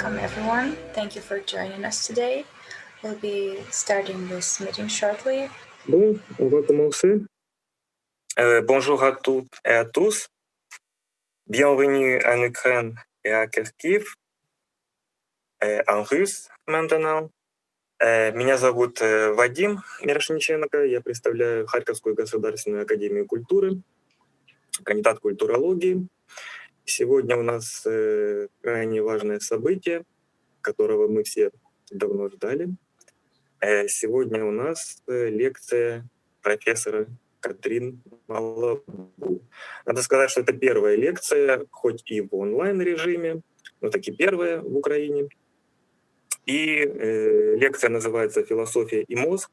Welcome everyone. Thank you for joining us today. We'll be starting this meeting shortly. Bon, on va commencer. Bonjour à toutes et à tous. Bienvenue en Ukraine et à Kharkiv, en russe maintenant. Меня зовут Вадим Мирошниченко. Я представляю Харьковскую государственную академию культуры, кандидат культурологии. Сегодня у нас крайне важное событие, которого мы все давно ждали. Сегодня у нас лекция профессора Катрин Малабу. Надо сказать, что это первая лекция, хоть и в онлайн-режиме, но таки первая в Украине. И лекция называется «Философия и мозг.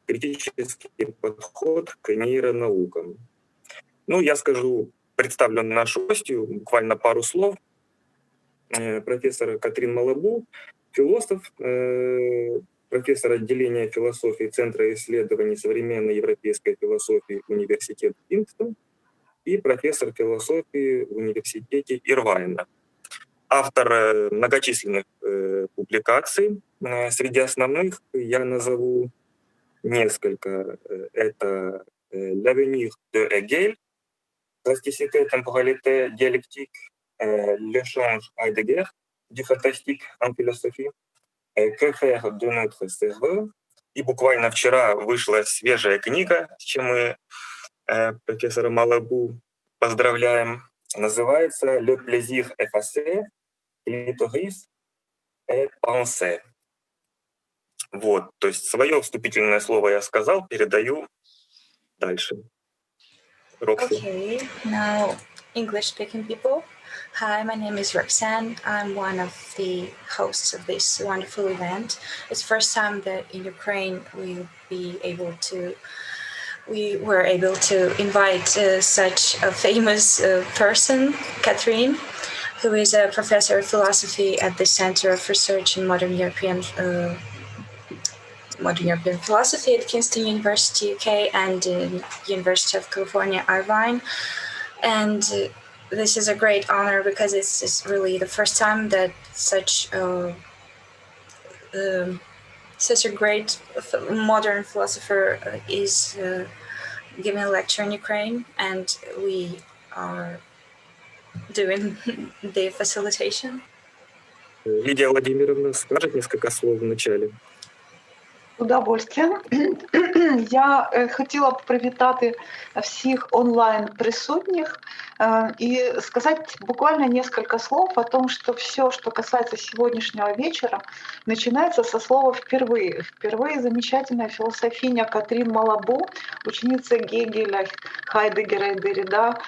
Критический подход к нейронаукам». Ну, я представлю нашу гостью, буквально пару слов. Профессор Катрин Малабу, философ, профессор отделения философии Центра исследований современной европейской философии Университета Кингстон и профессор философии в Университете Ирвайна. Автор многочисленных публикаций. Среди основных я назову несколько. Это «L'avenir de Hegel», «Plasticité, temporalité, dialectique, l'échange Heidegger, du fantastique en philosophie», «Que faire de notre cerveau». И буквально вчера вышла свежая книга, с чем мы профессора Малабу поздравляем. Называется «Le plaisir effacé, clitoris et pensée». Вот, то есть свое вступительное слово я сказал, передаю дальше. Рокси. Okay, now English-speaking people. Hi, my name is Roxanne. I'm one of the hosts of this wonderful event. It's the first time that in Ukraine we were able to invite such a famous person, Katrin, who is a professor of philosophy at the Center of Research in Modern European Philosophy at Kingston University, UK, and University of California, Irvine. And this is a great honor because it's really the first time that such a great modern philosopher is giving a lecture in Ukraine, and we are doing the facilitation. Лидия Владимировна скажет несколько слов в начале. З удовольствием. Я хотіла б привітати всіх онлайн присутних и сказать буквально несколько слов о том, что все, что касается сегодняшнего вечера, начинается со слова «впервые». Впервые замечательная философиня Катрин Малабу, ученица Гегеля, Хайдеггера и Деррида,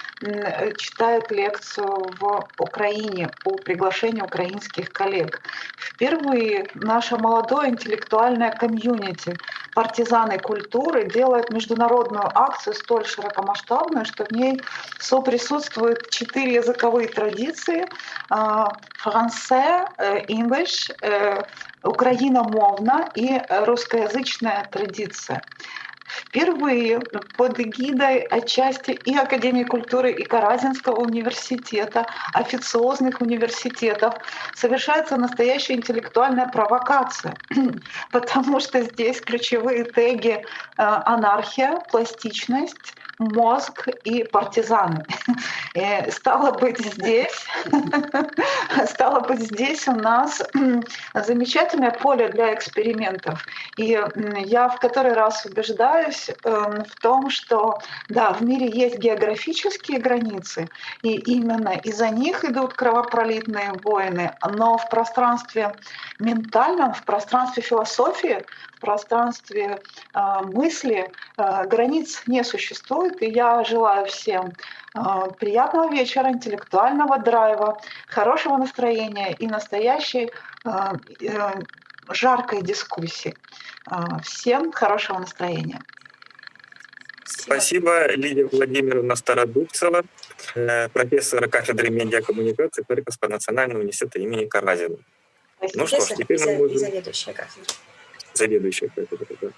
читает лекцию в Украине по приглашению украинских коллег. Впервые наше молодое интеллектуальное комьюнити «Партизаны культуры» делает международную акцию столь широкомасштабную, что в ней соприсутствуют 4 языковые традиции: франце, English, украиномовна и русскоязычная традиция. Впервые под эгидой отчасти и Академии культуры, и Каразинского университета, официозных университетов, совершается настоящая интеллектуальная провокация, потому что здесь ключевые теги анархия, пластичность, мозг и партизаны. И стало быть, здесь у нас замечательное поле для экспериментов. И я в который раз убеждаюсь в том, что да, в мире есть географические границы, и именно из-за них идут кровопролитные войны, но в пространстве ментальном, в пространстве философии, в пространстве мысли границ не существует. И я желаю всем приятного вечера, интеллектуального драйва, хорошего настроения и настоящей жаркой дискуссии. Всем хорошего настроения. Спасибо, Лидия Владимировна Стародубцева, профессор кафедры медиакоммуникаций Харьковского национального университета имени Каразина. Ну что ж, теперь мы можем... Заведующая кафедрой. Заведующая кафедрой, да.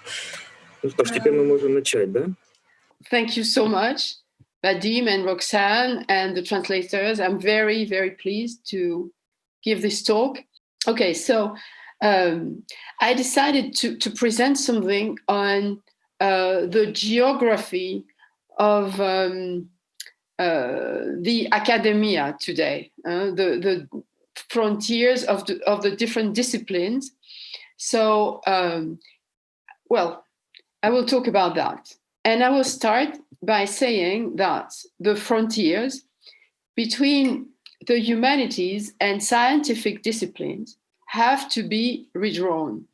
Ну что ж, теперь мы можем начать, да? Thank you so much, Vadim and Roxanne and the translators. I'm very, very pleased to give this talk. Okay, so I decided to present something on the geography of the academia today, the frontiers of the different disciplines. So, well, I will talk about that. And I will start by saying that the frontiers between the humanities and scientific disciplines have to be redrawn.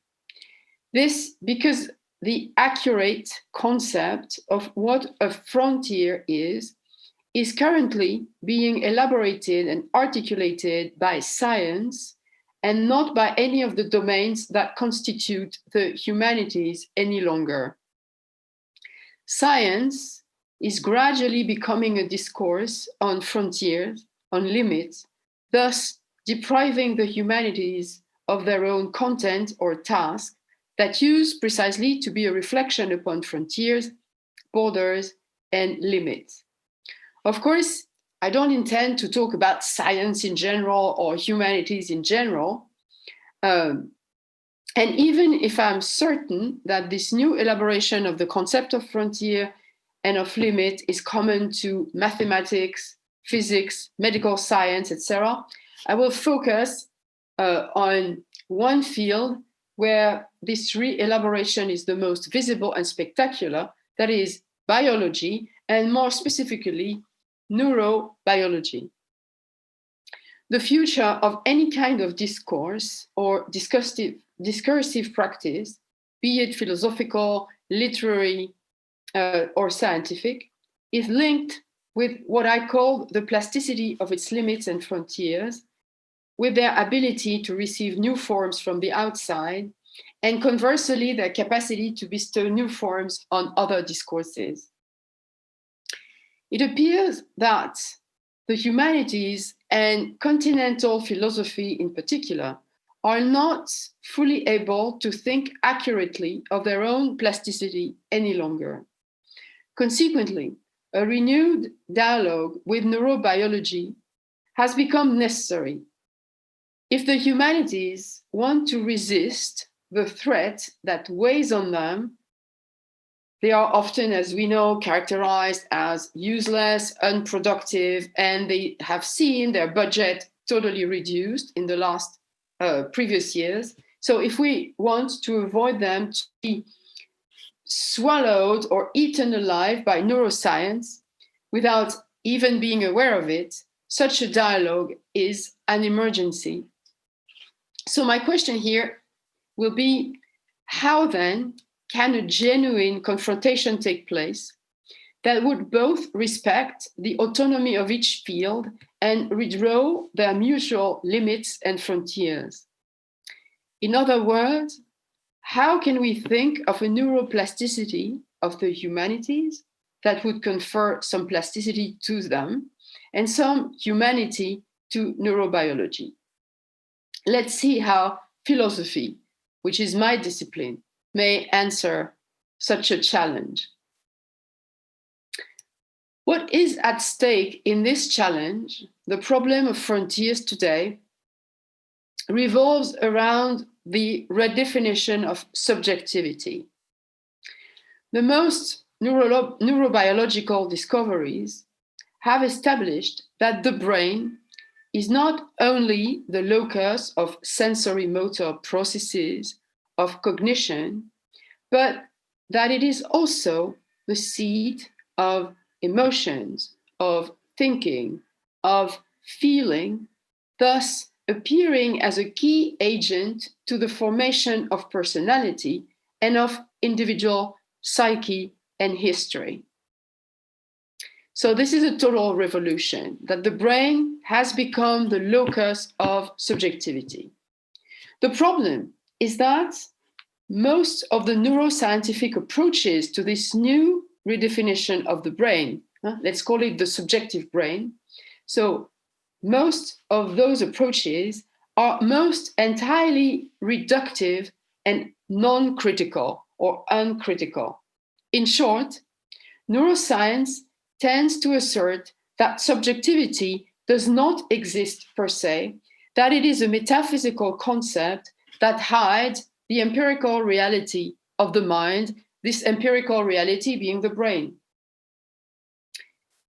This because the accurate concept of what a frontier is currently being elaborated and articulated by science and not by any of the domains that constitute the humanities any longer. Science is gradually becoming a discourse on frontiers, on limits, thus depriving the humanities of their own content or task that use precisely to be a reflection upon frontiers, borders, and limits. Of course, I don't intend to talk about science in general or humanities in general. And even if I'm certain that this new elaboration of the concept of frontier and of limit is common to mathematics, physics, medical science, etc., I will focus on one field where this re-elaboration is the most visible and spectacular, that is biology, and more specifically, neurobiology. The future of any kind of discourse or discursive practice, be it philosophical, literary, or scientific, is linked with what I call the plasticity of its limits and frontiers, with their ability to receive new forms from the outside, and conversely, their capacity to bestow new forms on other discourses. It appears that the humanities and continental philosophy in particular are not fully able to think accurately of their own plasticity any longer. Consequently, a renewed dialogue with neurobiology has become necessary. If the humanities want to resist the threat that weighs on them, they are often, as we know, characterized as useless, unproductive, and they have seen their budget totally reduced in the last previous years. So if we want to avoid them to be swallowed or eaten alive by neuroscience without even being aware of it, such a dialogue is an emergency. So my question here will be, how then can a genuine confrontation take place that would both respect the autonomy of each field and redraw their mutual limits and frontiers? In other words, how can we think of a neuroplasticity of the humanities that would confer some plasticity to them and some humanity to neurobiology? Let's see how philosophy, which is my discipline, may answer such a challenge. What is at stake in this challenge, the problem of frontiers today, revolves around the redefinition of subjectivity. The most neurobiological discoveries have established that the brain is not only the locus of sensory motor processes, of cognition, but that it is also the seat of emotions, of thinking, of feeling, thus appearing as a key agent to the formation of personality and of individual psyche and history. So this is a total revolution, that the brain has become the locus of subjectivity. The problem is that most of the neuroscientific approaches to this new redefinition of the brain, let's call it the subjective brain. So most of those approaches are most entirely reductive and non-critical or uncritical. In short, neuroscience tends to assert that subjectivity does not exist per se, that it is a metaphysical concept that hides the empirical reality of the mind, this empirical reality being the brain,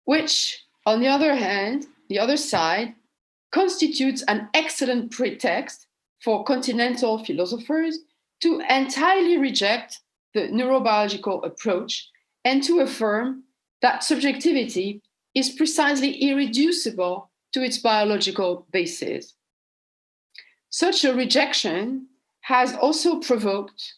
which, on the other hand, the other side, constitutes an excellent pretext for continental philosophers to entirely reject the neurobiological approach and to affirm that subjectivity is precisely irreducible to its biological basis. Such a rejection has also provoked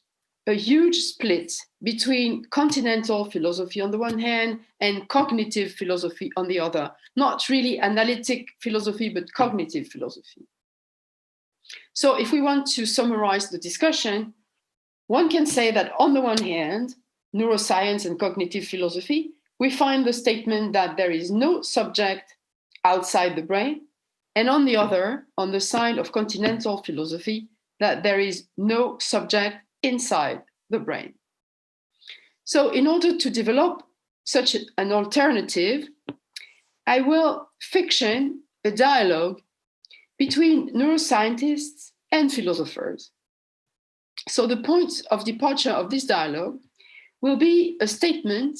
a huge split between continental philosophy on the one hand and cognitive philosophy on the other. Not really analytic philosophy, but cognitive philosophy. So if we want to summarize the discussion, one can say that on the one hand, neuroscience and cognitive philosophy, we find the statement that there is no subject outside the brain, and on the other, on the side of continental philosophy, that there is no subject inside the brain. So in order to develop such an alternative, I will fiction a dialogue between neuroscientists and philosophers. So the point of departure of this dialogue will be a statement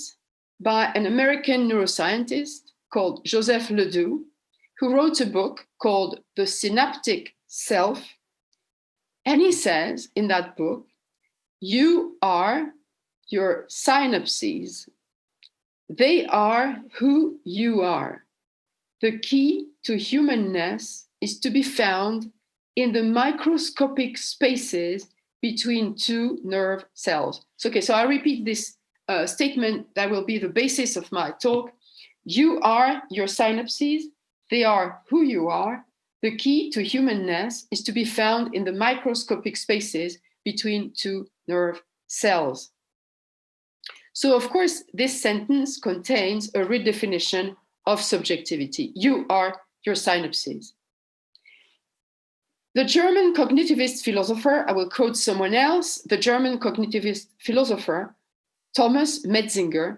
by an American neuroscientist called Joseph Ledoux, who wrote a book called The Synaptic Self. And he says in that book, you are your synapses. They are who you are. The key to humanness is to be found in the microscopic spaces between two nerve cells. So I repeat this statement that will be the basis of my talk. You are your synapses. They are who you are. The key to humanness is to be found in the microscopic spaces between two nerve cells. So, of course, this sentence contains a redefinition of subjectivity. You are your synapses. The German cognitivist philosopher, I will quote someone else, the German cognitivist philosopher, Thomas Metzinger,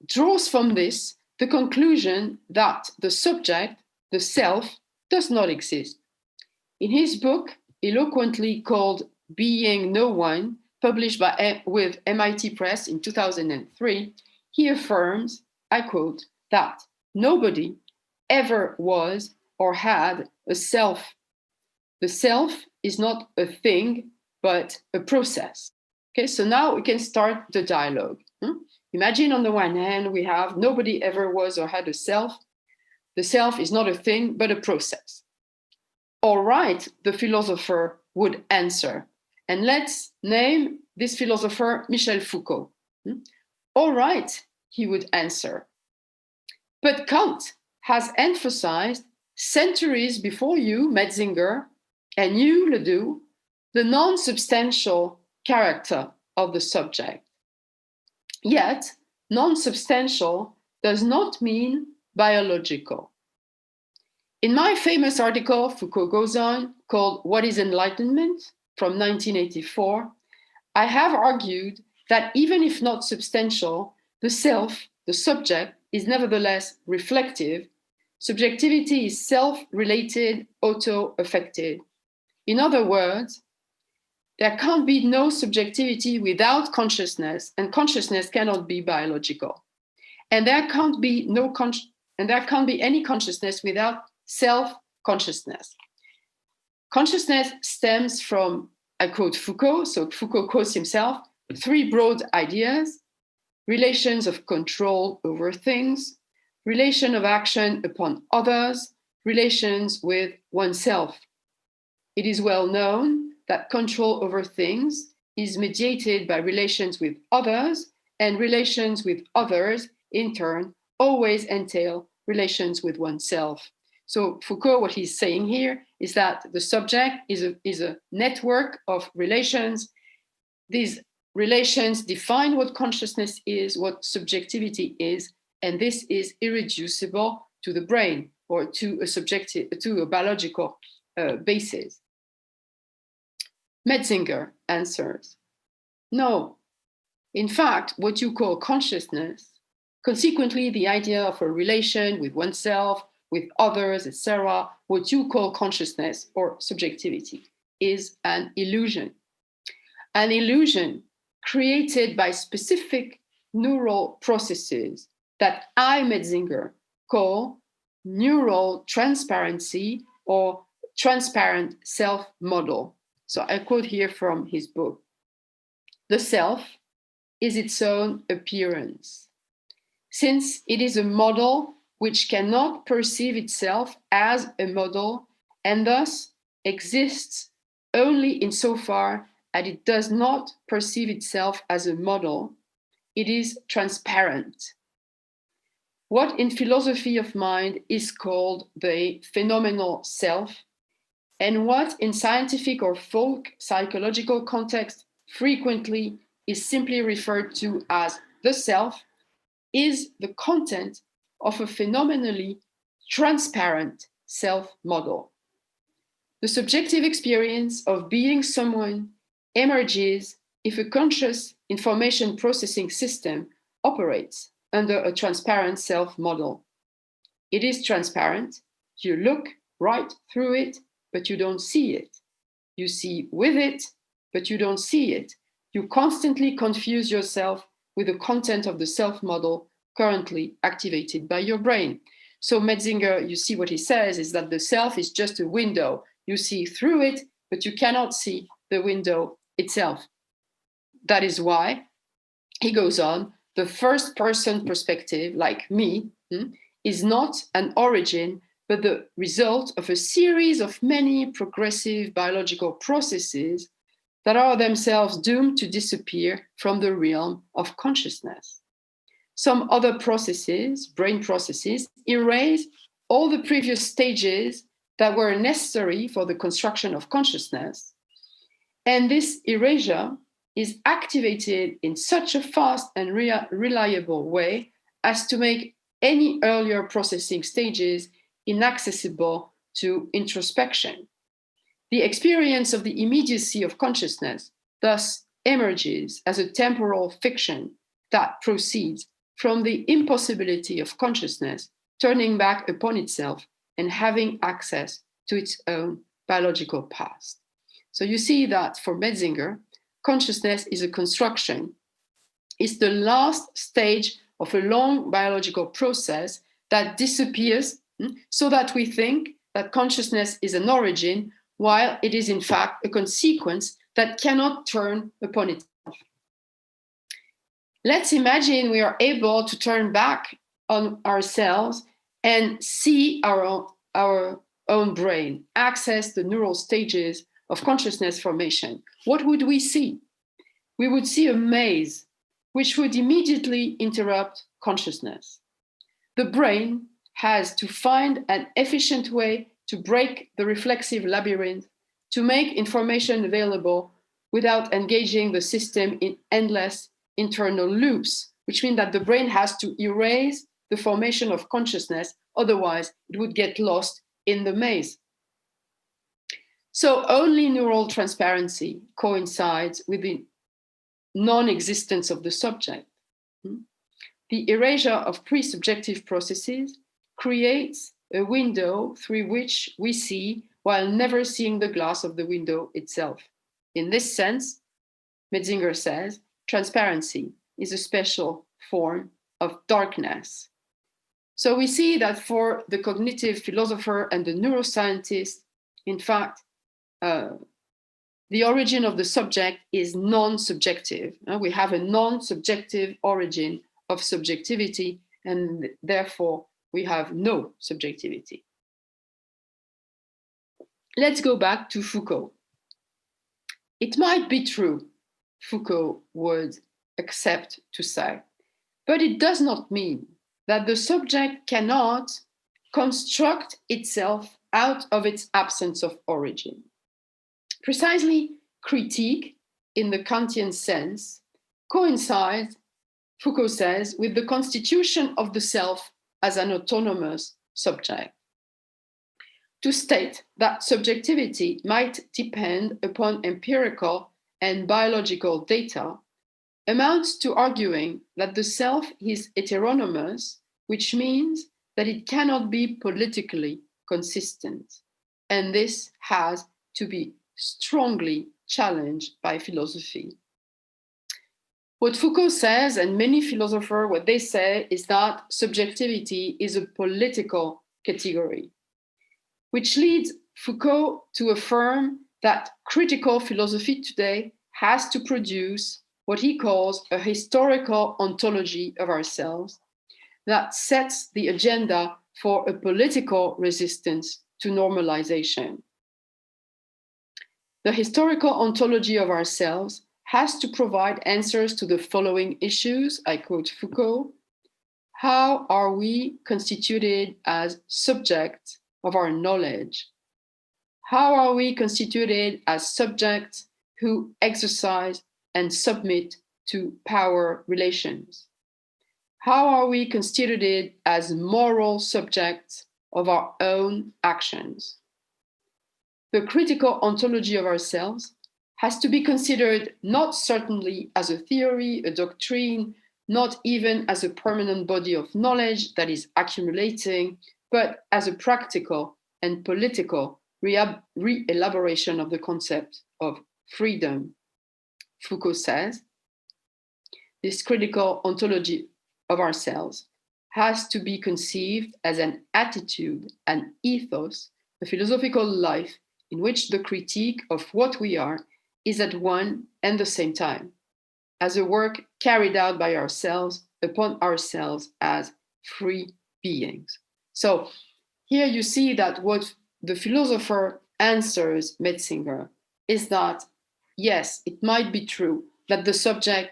draws from this the conclusion that the subject, the self, does not exist. In his book, eloquently called Being No One, published with MIT Press in 2003, he affirms, I quote, that nobody ever was or had a self. The self is not a thing, but a process. Okay, so now we can start the dialogue. Imagine on the one hand, we have nobody ever was or had a self. The self is not a thing, but a process. All right, the philosopher would answer. And let's name this philosopher Michel Foucault. All right, he would answer. But Kant has emphasized centuries before you, Metzinger, and you, Ledoux, the non-substantial character of the subject. Yet, non-substantial does not mean biological. In my famous article, Foucault goes on, called What is Enlightenment? From 1984, I have argued that even if not substantial, the self, the subject, is nevertheless reflective. Subjectivity is self-related, auto-affected. In other words, there can't be no subjectivity without consciousness, and consciousness cannot be biological. And there can't be any consciousness without self-consciousness. Consciousness stems from, I quote Foucault, so Foucault quotes himself, three broad ideas: relations of control over things, relation of action upon others, relations with oneself. It is well known that control over things is mediated by relations with others, and relations with others, in turn, always entail relations with oneself. So Foucault, what he's saying here is that the subject is a network of relations. These relations define what consciousness is, what subjectivity is, and this is irreducible to the brain or to a biological basis. Metzinger answers, no. In fact, what you call consciousness, consequently the idea of a relation with oneself with others, etc., what you call consciousness or subjectivity is an illusion. An illusion created by specific neural processes that I, Metzinger, call neural transparency or transparent self model. So I quote here from his book. The self is its own appearance. Since it is a model which cannot perceive itself as a model and thus exists only insofar as it does not perceive itself as a model, it is transparent. What in philosophy of mind is called the phenomenal self, and what in scientific or folk psychological context frequently is simply referred to as the self, is the content of a phenomenally transparent self-model. The subjective experience of being someone emerges if a conscious information processing system operates under a transparent self-model. It is transparent. You look right through it, but you don't see it. You see with it, but you don't see it. You constantly confuse yourself with the content of the self-model currently activated by your brain. So Metzinger, you see what he says is that the self is just a window. You see through it, but you cannot see the window itself. That is why, he goes on, the first person perspective, like me, is not an origin, but the result of a series of many progressive biological processes that are themselves doomed to disappear from the realm of consciousness. Some other processes, brain processes, erase all the previous stages that were necessary for the construction of consciousness. And this erasure is activated in such a fast and reliable way as to make any earlier processing stages inaccessible to introspection. The experience of the immediacy of consciousness thus emerges as a temporal fiction that proceeds from the impossibility of consciousness turning back upon itself and having access to its own biological past. So you see that for Metzinger, consciousness is a construction. It's the last stage of a long biological process that disappears so that we think that consciousness is an origin, while it is in fact a consequence that cannot turn upon itself. Let's imagine we are able to turn back on ourselves and see our own brain, access the neural stages of consciousness formation. What would we see? We would see a maze which would immediately interrupt consciousness. The brain has to find an efficient way to break the reflexive labyrinth, to make information available without engaging the system in endless internal loops, which means that the brain has to erase the formation of consciousness, otherwise it would get lost in the maze. So only neural transparency coincides with the non-existence of the subject. The erasure of pre-subjective processes creates a window through which we see while never seeing the glass of the window itself. In this sense, Metzinger says, transparency is a special form of darkness. So we see that for the cognitive philosopher and the neuroscientist, in fact, the origin of the subject is non-subjective. We have a non-subjective origin of subjectivity, and therefore we have no subjectivity. Let's go back to Foucault. It might be true, Foucault would accept to say, but it does not mean that the subject cannot construct itself out of its absence of origin. Precisely, critique, in the Kantian sense, coincides, Foucault says, with the constitution of the self as an autonomous subject. To state that subjectivity might depend upon empirical and biological data amounts to arguing that the self is heteronomous, which means that it cannot be politically consistent. And this has to be strongly challenged by philosophy. What Foucault says, and many philosophers, what they say is that subjectivity is a political category, which leads Foucault to affirm that critical philosophy today has to produce what he calls a historical ontology of ourselves that sets the agenda for a political resistance to normalization. The historical ontology of ourselves has to provide answers to the following issues. I quote Foucault: how are we constituted as subjects of our knowledge? How are we constituted as subjects who exercise and submit to power relations? How are we constituted as moral subjects of our own actions? The critical ontology of ourselves has to be considered not certainly as a theory, a doctrine, not even as a permanent body of knowledge that is accumulating, but as a practical and political re-elaboration of the concept of freedom. Foucault says, this critical ontology of ourselves has to be conceived as an attitude, an ethos, a philosophical life in which the critique of what we are is at one and the same time, as a work carried out by ourselves upon ourselves as free beings. So here you see that what the philosopher answers Metzinger is that, yes, it might be true that the subject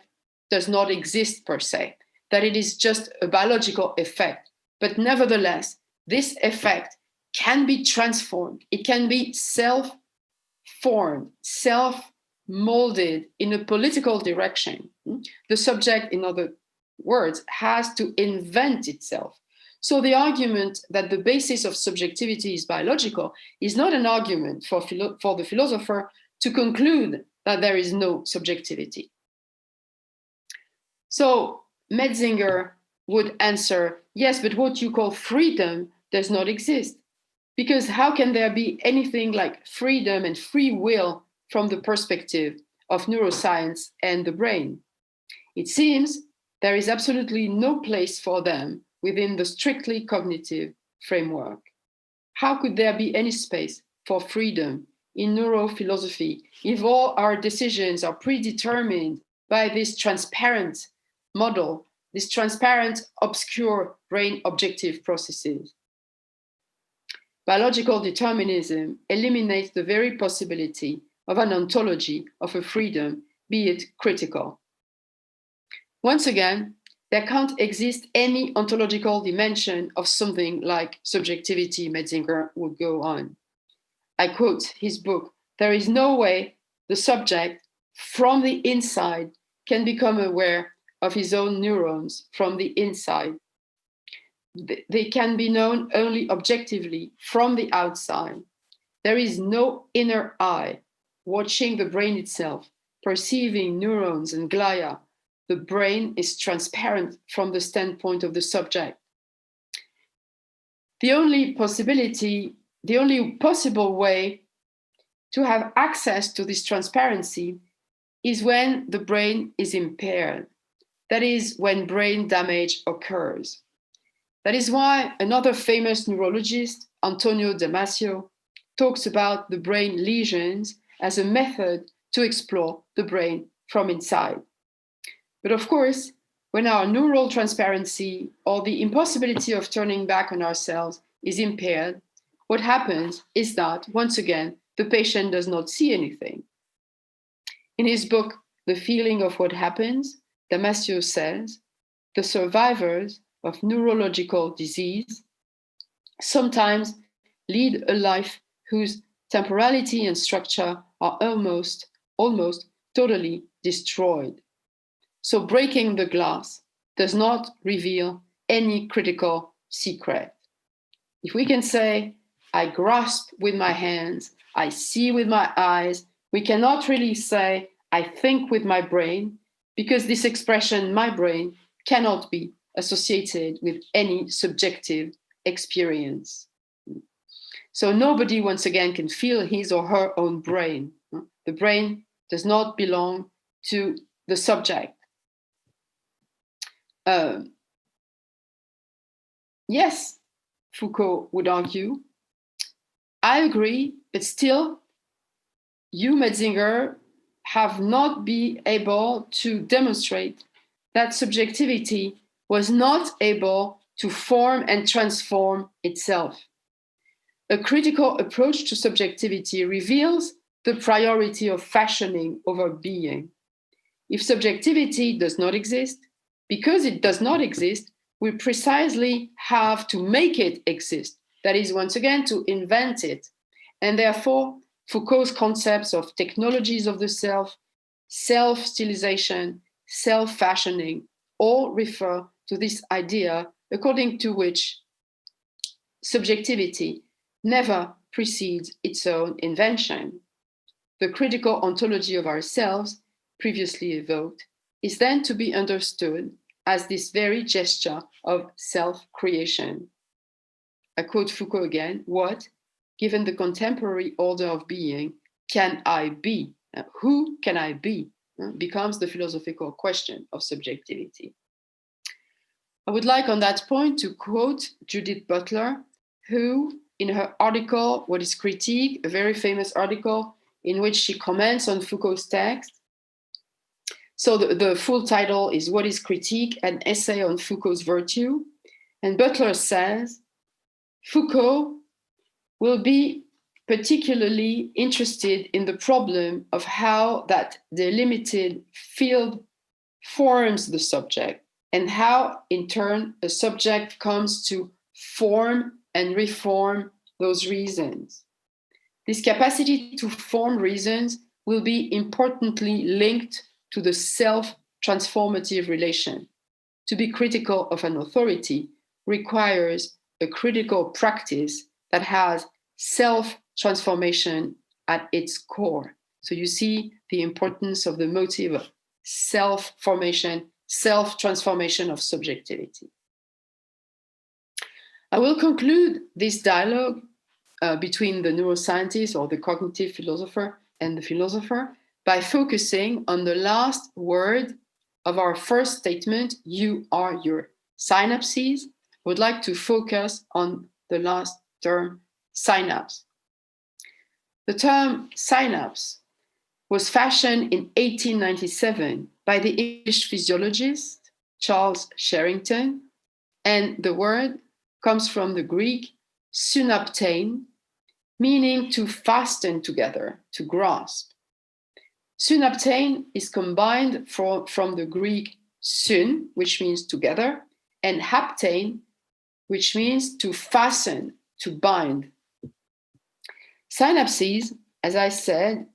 does not exist per se, that it is just a biological effect, but nevertheless, this effect can be transformed. It can be self-formed, self-molded in a political direction. The subject, in other words, has to invent itself. So the argument that the basis of subjectivity is biological is not an argument for the philosopher to conclude that there is no subjectivity. So Metzinger would answer, yes, but what you call freedom does not exist. Because how can there be anything like freedom and free will from the perspective of neuroscience and the brain? It seems there is absolutely no place for them within the strictly cognitive framework. How could there be any space for freedom in neurophilosophy if all our decisions are predetermined by this transparent model, this transparent, obscure brain objective processes? Biological determinism eliminates the very possibility of an ontology of a freedom, be it critical. Once again, there can't exist any ontological dimension of something like subjectivity, Metzinger would go on. I quote his book, there is no way the subject from the inside can become aware of his own neurons from the inside. They can be known only objectively from the outside. There is no inner eye watching the brain itself, perceiving neurons and glia. The brain is transparent from the standpoint of the subject. The only possible way to have access to this transparency is when the brain is impaired. That is when brain damage occurs. That is why another famous neurologist, Antonio Damasio, talks about the brain lesions as a method to explore the brain from inside. But of course, when our neural transparency or the impossibility of turning back on ourselves is impaired, what happens is that, once again, the patient does not see anything. In his book, The Feeling of What Happens, Damasio says, the survivors of neurological disease sometimes lead a life whose temporality and structure are almost totally destroyed. So breaking the glass does not reveal any critical secret. If we can say, I grasp with my hands, I see with my eyes, we cannot really say, I think with my brain, because this expression, my brain, cannot be associated with any subjective experience. So nobody, once again, can feel his or her own brain. The brain does not belong to the subject. Yes, Foucault would argue, I agree, but still, you, Metzinger, have not been able to demonstrate that subjectivity was not able to form and transform itself. A critical approach to subjectivity reveals the priority of fashioning over being. If subjectivity does not exist, because it does not exist, we precisely have to make it exist. That is, once again, to invent it. And therefore, Foucault's concepts of technologies of the self, self-stylization, self-fashioning, all refer to this idea according to which subjectivity never precedes its own invention. The critical ontology of ourselves, previously evoked, is then to be understood as this very gesture of self-creation. I quote Foucault again, what, given the contemporary order of being, can I be? Who can I be? Becomes the philosophical question of subjectivity. I would like on that point to quote Judith Butler, who in her article, What is Critique, a very famous article in which she comments on Foucault's text. So the full title is What is Critique? An essay on Foucault's virtue. And Butler says, Foucault will be particularly interested in the problem of how that delimited field forms the subject and how, in turn, a subject comes to form and reform those reasons. This capacity to form reasons will be importantly linked to the self-transformative relation. To be critical of an authority requires a critical practice that has self-transformation at its core. So you see the importance of the motive of self-formation, self-transformation of subjectivity. I will conclude this dialogue between the neuroscientist or the cognitive philosopher and the philosopher by focusing on the last word of our first statement, you are your synapses. I would like to focus on the last term, synapse. The term synapse was fashioned in 1897 by the English physiologist Charles Sherrington, and the word comes from the Greek synaptein, meaning to fasten together, to grasp. Synaptein is combined from the Greek syn, which means together, and haptein, which means to fasten, to bind. Synapses, as I said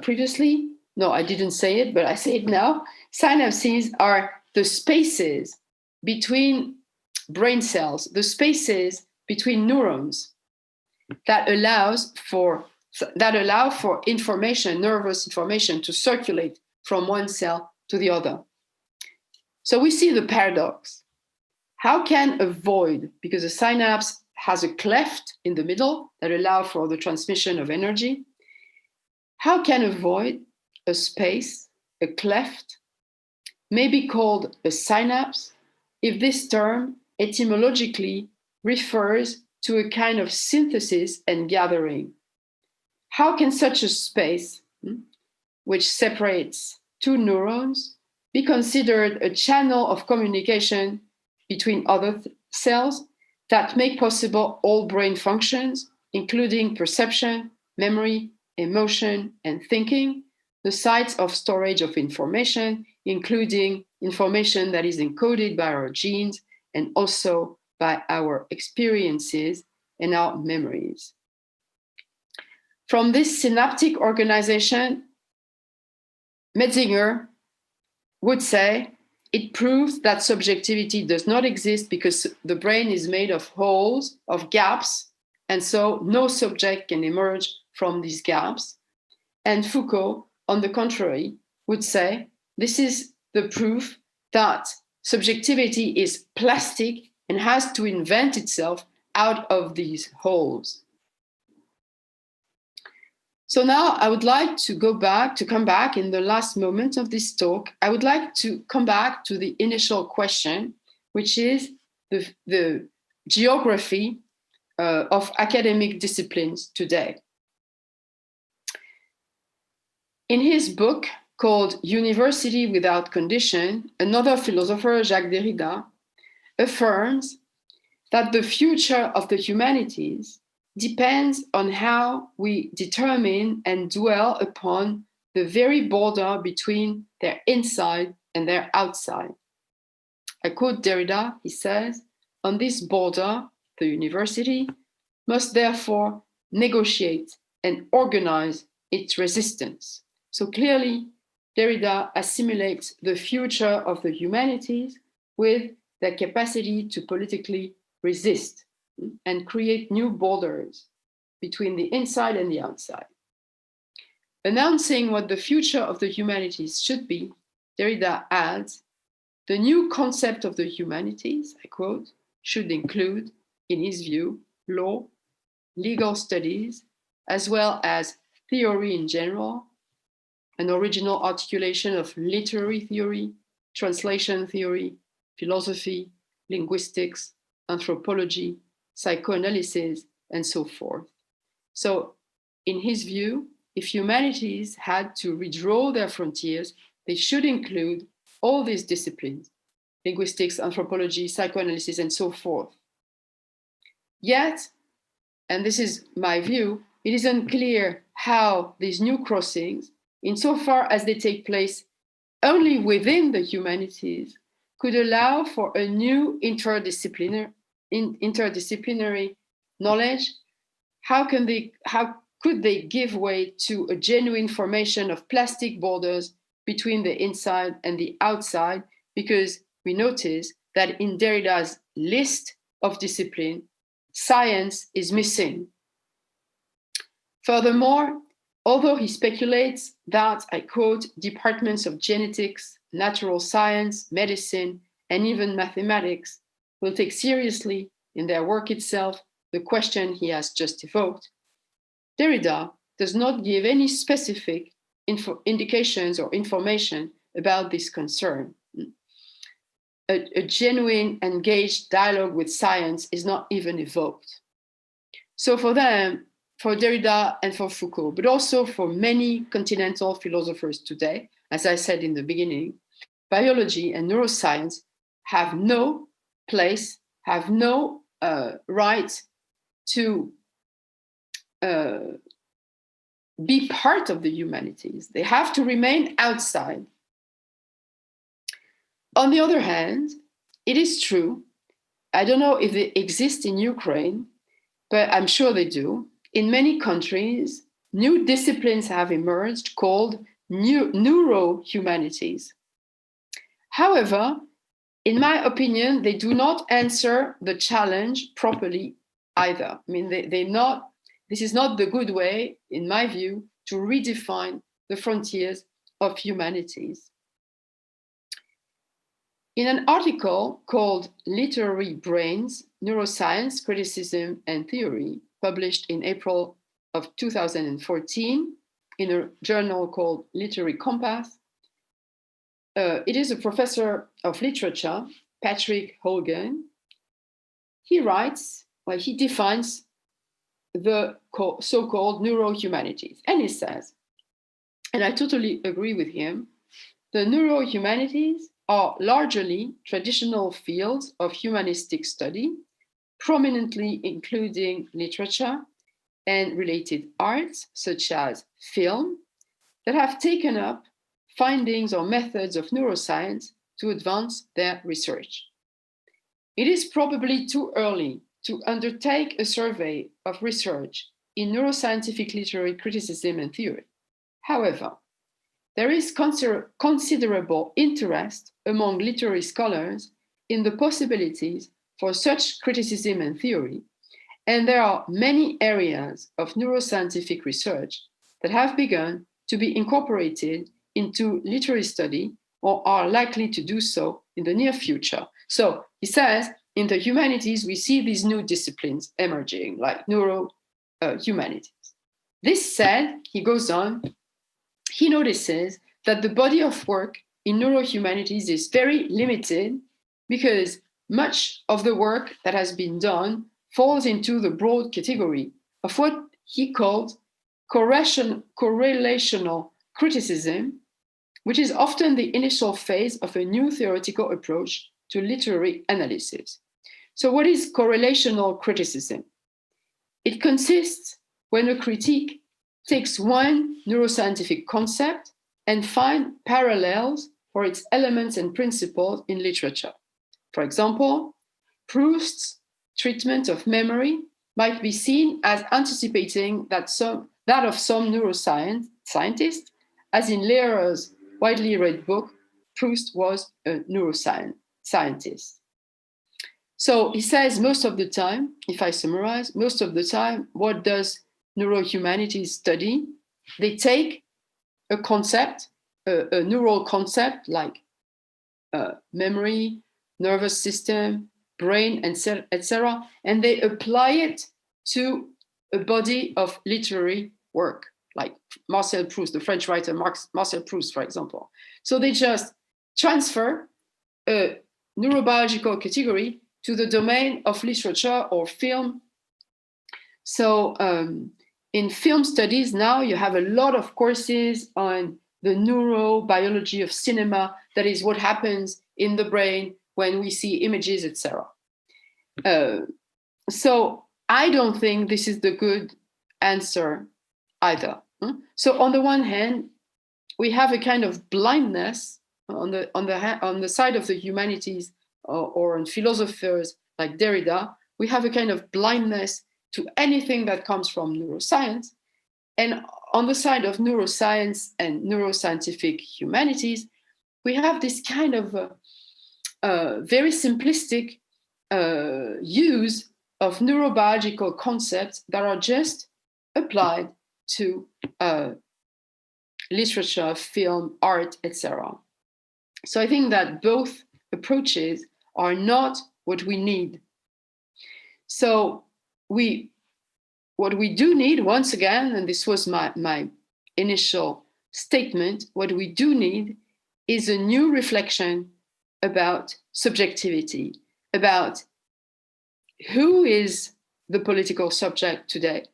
previously, no, I didn't say it, but I say it now. Synapses are the spaces between brain cells, the spaces between neurons that allow for information, nervous information, to circulate from one cell to the other. So we see the paradox. How can a void, because a synapse has a cleft in the middle that allows for the transmission of energy, how can a void, a space, a cleft, may be called a synapse if this term etymologically refers to a kind of synthesis and gathering? How can such a space, which separates two neurons, be considered a channel of communication between other cells that make possible all brain functions, including perception, memory, emotion, and thinking, the sites of storage of information, including information that is encoded by our genes and also by our experiences and our memories. From this synaptic organization, Metzinger would say it proves that subjectivity does not exist because the brain is made of holes, of gaps, and so no subject can emerge from these gaps. And Foucault, on the contrary, would say this is the proof that subjectivity is plastic and has to invent itself out of these holes. So now I would like to come back in the last moment of this talk. I would like to come back to the initial question, which is the geography of academic disciplines today. In his book called University Without Condition, another philosopher, Jacques Derrida, affirms that the future of the humanities depends on how we determine and dwell upon the very border between their inside and their outside. I quote Derrida, he says, "On this border, the university must therefore negotiate and organize its resistance." So clearly, Derrida assimilates the future of the humanities with their capacity to politically resist and create new borders between the inside and the outside. Announcing what the future of the humanities should be, Derrida adds, "The new concept of the humanities," I quote, "should include, in his view, law, legal studies, as well as theory in general, an original articulation of literary theory, translation theory, philosophy, linguistics, anthropology, psychoanalysis, and so forth." So, in his view, if humanities had to redraw their frontiers, they should include all these disciplines, linguistics, anthropology, psychoanalysis, and so forth. Yet, and this is my view, it is unclear how these new crossings, insofar as they take place only within the humanities, could allow for a new interdisciplinary knowledge. How could they give way to a genuine formation of plastic borders between the inside and the outside? Because we notice that in Derrida's list of discipline, science is missing. Furthermore, although he speculates that, I quote, "departments of genetics, natural science, medicine, and even mathematics will take seriously in their work itself the question he has just evoked," Derrida does not give any specific indications or information about this concern. A genuine, engaged dialogue with science is not even evoked. So for them, for Derrida and for Foucault, but also for many continental philosophers today, as I said in the beginning, biology and neuroscience have no place, have no right to be part of the humanities. They have to remain outside. On the other hand, it is true, I don't know if they exist in Ukraine, but I'm sure they do. In many countries, new disciplines have emerged called neurohumanities. However, in my opinion, they do not answer the challenge properly either. I mean, this is not the good way, in my view, to redefine the frontiers of humanities. In an article called Literary Brains, Neuroscience, Criticism, and Theory, published in April of 2014 in a journal called Literary Compass, it is a professor of literature, Patrick Hogan. He writes, well, he defines the so-called neurohumanities. And he says, and I totally agree with him, the neurohumanities are largely traditional fields of humanistic study, prominently including literature and related arts, such as film, that have taken up findings or methods of neuroscience to advance their research. It is probably too early to undertake a survey of research in neuroscientific literary criticism and theory. However, there is considerable interest among literary scholars in the possibilities for such criticism and theory, and there are many areas of neuroscientific research that have begun to be incorporated into literary study or are likely to do so in the near future. So he says in the humanities, we see these new disciplines emerging, like neuro-humanities. This said, he goes on, he notices that the body of work in neurohumanities is very limited because much of the work that has been done falls into the broad category of what he called correlational criticism, which is often the initial phase of a new theoretical approach to literary analysis. So what is correlational criticism? It consists when a critique takes one neuroscientific concept and finds parallels for its elements and principles in literature. For example, Proust's treatment of memory might be seen as anticipating that of some neuroscientists, as in Lehrer's widely read book, Proust was a neuroscientist. So he says most of the time, if I summarize, most of the time, what does neurohumanities study? They take a concept, a neural concept like memory, nervous system, brain, etc., and they apply it to a body of literary work, like Marcel Proust, the French writer Marcel Proust, for example. So they just transfer a neurobiological category to the domain of literature or film. So in film studies now, you have a lot of courses on the neurobiology of cinema, that is what happens in the brain when we see images, etc. So I don't think this is the good answer either. So on the one hand, we have a kind of blindness on the side of the humanities or on philosophers like Derrida. We have a kind of blindness to anything that comes from neuroscience. And on the side of neuroscience and neuroscientific humanities, we have this kind of very simplistic use of neurobiological concepts that are just applied to literature, film, art, etc. So I think that both approaches are not what we need. So what we do need, once again, and this was my initial statement, what we do need is a new reflection about subjectivity, about who is the political subject today?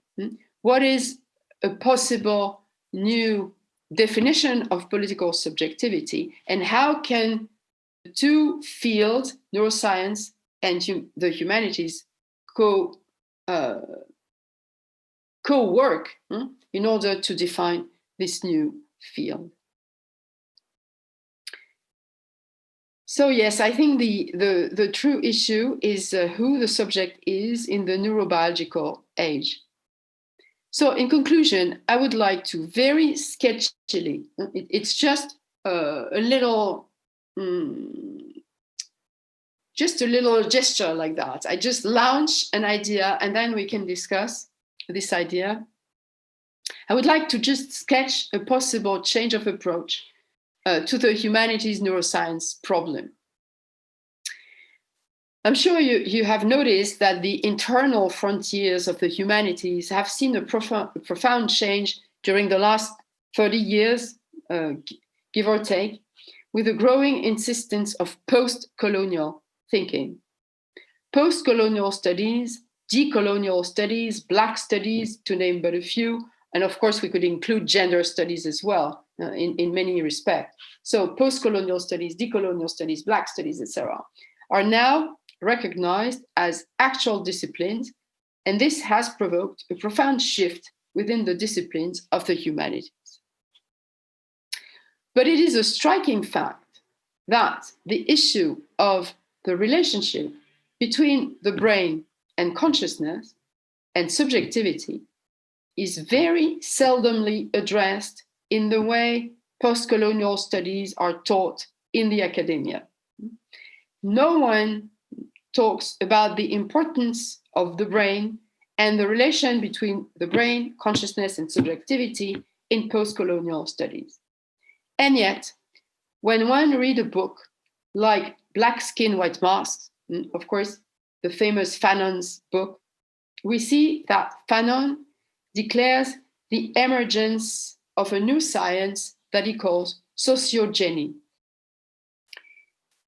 What is a possible new definition of political subjectivity, and how can the two fields, neuroscience and the humanities, co-work in order to define this new field? So yes, I think the true issue is who the subject is in the neurobiological age. So in conclusion, I would like to very sketchily, it's just a little gesture like that. I just launch an idea and then we can discuss this idea. I would like to just sketch a possible change of approach to the humanities neuroscience problem. I'm sure you have noticed that the internal frontiers of the humanities have seen a profound change during the last 30 years, give or take, with a growing insistence of post-colonial thinking. Post-colonial studies, decolonial studies, Black studies, to name but a few, and of course we could include gender studies as well in many respects. So post-colonial studies, decolonial studies, Black studies, etc., are now recognized as actual disciplines, and this has provoked a profound shift within the disciplines of the humanities. But it is a striking fact that the issue of the relationship between the brain and consciousness and subjectivity is very seldomly addressed in the way post-colonial studies are taught in the academia. No one talks about the importance of the brain and the relation between the brain, consciousness, and subjectivity in post-colonial studies. And yet, when one reads a book like Black Skin, White Masks, of course, the famous Fanon's book, we see that Fanon declares the emergence of a new science that he calls sociogeny.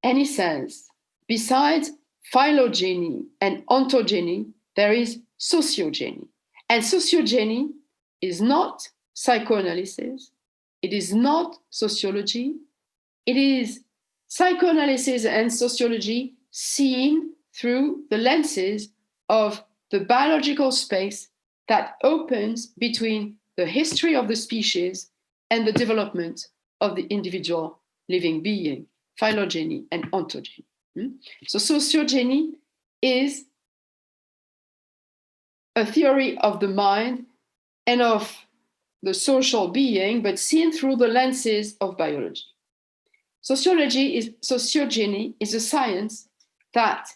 And he says, besides phylogeny and ontogeny, there is sociogeny. And sociogeny is not psychoanalysis, it is not sociology, it is psychoanalysis and sociology seen through the lenses of the biological space that opens between the history of the species and the development of the individual living being, phylogeny and ontogeny. So sociogeny is a theory of the mind and of the social being, but seen through the lenses of biology. Sociogeny is a science that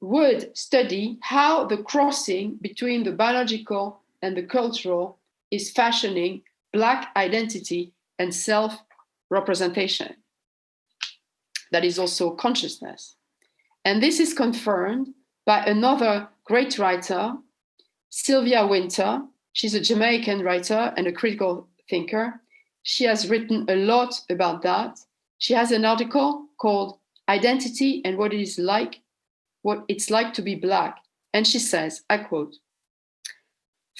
would study how the crossing between the biological and the cultural is fashioning Black identity and self-representation. That is also consciousness. And this is confirmed by another great writer, Sylvia Wynter. She's a Jamaican writer and a critical thinker. She has written a lot about that. She has an article called Identity and What It's Like to be Black. And she says, I quote,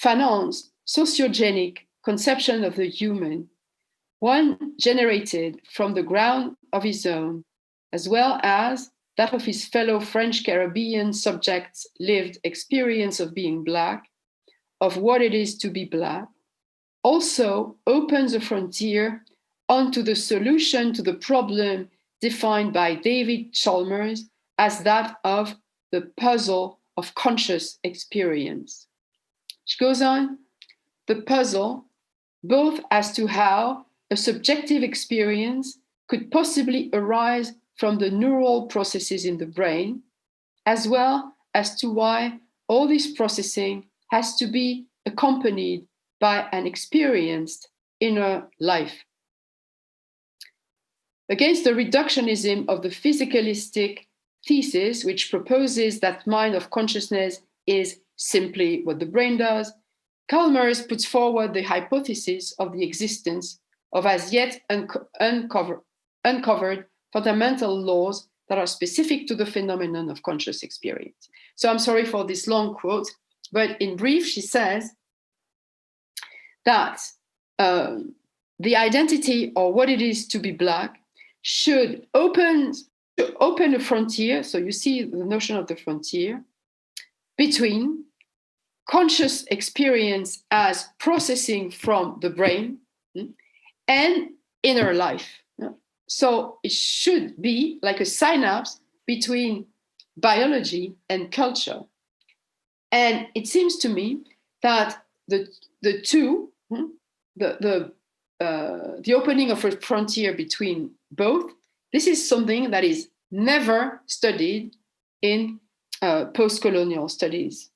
Fanon's sociogenic conception of the human, one generated from the ground of his own, as well as that of his fellow French Caribbean subjects' lived experience of being Black, of what it is to be Black, also opens a frontier onto the solution to the problem defined by David Chalmers as that of the puzzle of conscious experience. She goes on, the puzzle, both as to how a subjective experience could possibly arise from the neural processes in the brain, as well as to why all this processing has to be accompanied by an experienced inner life. Against the reductionism of the physicalistic thesis, which proposes that mind of consciousness is simply what the brain does, Chalmers puts forward the hypothesis of the existence of as yet uncovered fundamental laws that are specific to the phenomenon of conscious experience. So I'm sorry for this long quote, but in brief, she says that the identity or what it is to be Black should open a frontier, so you see the notion of the frontier, between conscious experience as processing from the brain and inner life. So it should be like a synapse between biology and culture. And it seems to me that the two, the opening of a frontier between both, this is something that is never studied in post-colonial studies.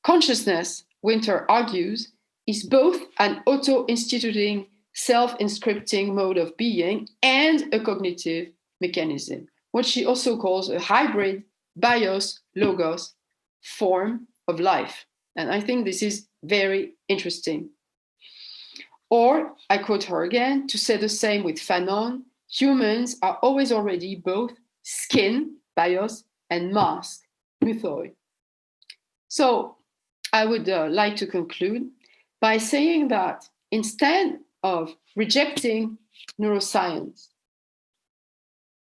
Consciousness, Wynter argues, is both an auto-instituting, self-inscripting mode of being and a cognitive mechanism, what she also calls a hybrid bios-logos form of life. And I think this is very interesting. Or, I quote her again, to say the same with Fanon, humans are always already both skin, bios, and mask, mythoi. So I would like to conclude by saying that instead of rejecting neuroscience,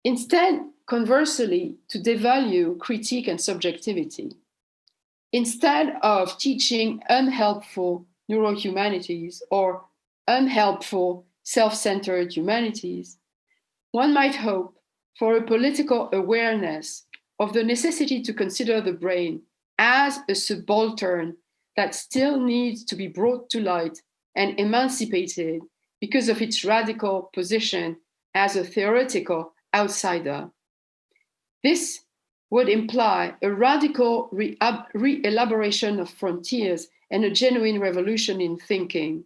instead, conversely, to devalue critique and subjectivity, instead of teaching unhelpful neurohumanities or unhelpful self-centered humanities, one might hope for a political awareness of the necessity to consider the brain as a subaltern that still needs to be brought to light and emancipated because of its radical position as a theoretical outsider. This would imply a radical re-elaboration of frontiers and a genuine revolution in thinking.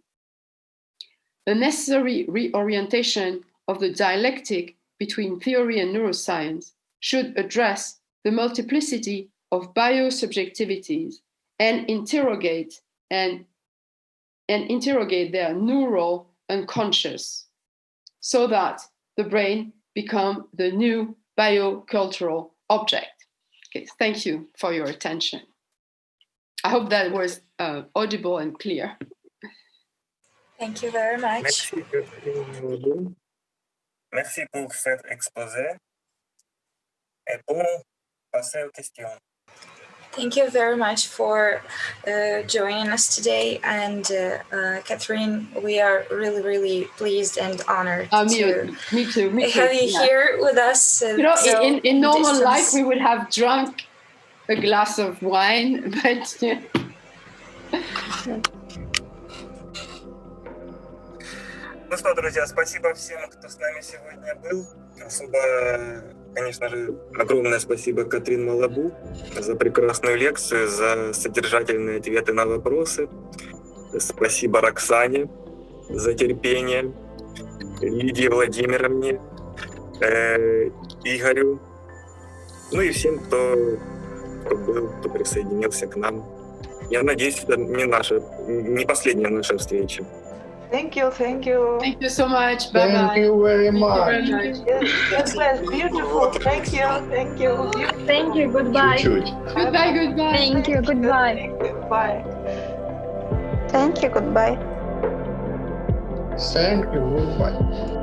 The necessary reorientation of the dialectic between theory and neuroscience should address the multiplicity of biosubjectivities and interrogate their neural unconscious, so that the brain become the new biocultural object. Okay, thank you for your attention. I hope that was audible and clear. Thank you very much. Merci, Catherine Malabou. Merci pour cet exposé. Et pour passer aux questions. Thank you very much for joining us today. And Catherine, we are really, really pleased and honored to me too. have you here with us. In normal life, we would have drunk a glass of wine, but Ну что, друзья, спасибо всем, кто с нами сегодня был. Особо, конечно же, огромное спасибо Катрин Малабу за прекрасную лекцию, за содержательные ответы на вопросы. Спасибо Роксане за терпение, Лидии Владимировне, Игорю, ну и всем, кто был, кто присоединился к нам. Я надеюсь, это не последняя наша встреча. Thank you, thank you. Thank you so much. Bye bye. Thank you very much. Yes, yes, beautiful. Thank you, thank you. Thank you, goodbye. Чуть-чуть. Goodbye, goodbye. Thank you, goodbye. Bye. Thank you, goodbye. Thank you, goodbye.